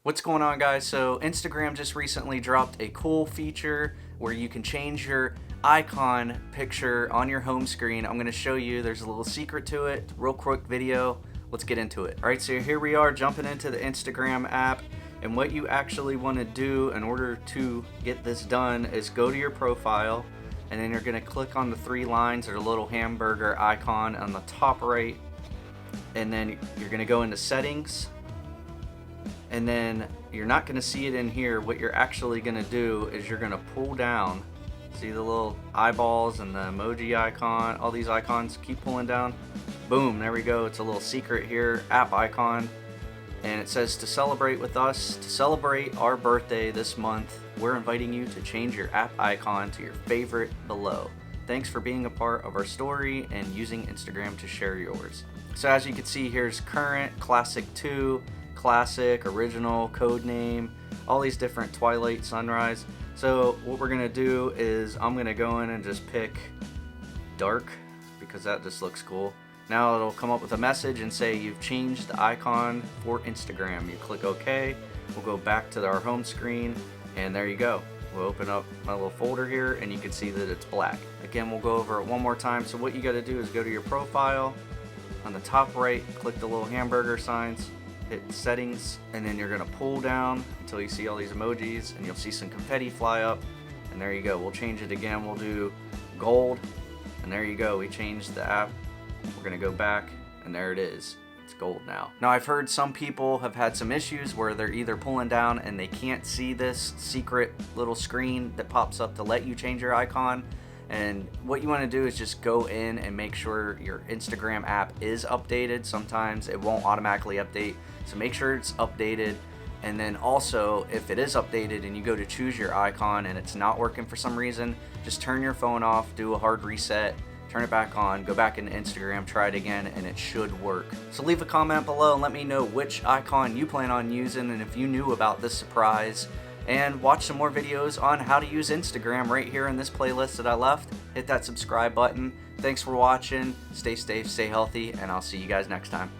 What's going on, guys? So Instagram just recently dropped a cool feature where you can change your icon picture on your home screen. I'm going to show you. There's a little secret to it. Real quick video. Let's get into it. All right, so here we are jumping into the Instagram app, and what you actually want to do in order to get this done is go to your profile, and then you're going to click on the three lines or the little hamburger icon on the top right, and then you're going to go into settings. And then you're not going to see it in here. What you're actually going to do is you're going to pull down. See the little eyeballs and the emoji icon? All these icons, keep pulling down. Boom, there we go. It's a little secret here, app icon. And it says to celebrate with us, to celebrate our birthday this month, we're inviting you to change your app icon to your favorite below. Thanks for being a part of our story and using Instagram to share yours. So as you can see, here's current, classic 2, classic, original, code name, all these different Twilight, Sunrise. So what we're gonna do is I'm gonna go in and just pick dark because that just looks cool. Now it'll come up with a message and say you've changed the icon for Instagram. You click OK. We'll go back to our home screen, and there you go. We'll open up my little folder here, and you can see that it's black. Again, we'll go over it one more time. So what you got to do is go to your profile. On the top right, click the little hamburger signs, hit settings, and then you're gonna pull down until you see all these emojis, and you'll see some confetti fly up, and there you go. We'll change it again. We'll do gold, and there you go. We changed the app. We're gonna go back, and there it is. It's gold now. Now, I've heard some people have had some issues where they're either pulling down and they can't see this secret little screen that pops up to let you change your icon. And what you want to do is just go in and make sure your Instagram app is updated. Sometimes it won't automatically update, so make sure it's updated. And then also, if it is updated and you go to choose your icon and it's not working for some reason, just turn your phone off, do a hard reset, turn it back on, go back into Instagram, try it again, and it should work. So leave a comment below and let me know which icon you plan on using and if you knew about this surprise. And watch some more videos on how to use Instagram right here in this playlist that I left. Hit that subscribe button. Thanks for watching. Stay safe, stay healthy, and I'll see you guys next time.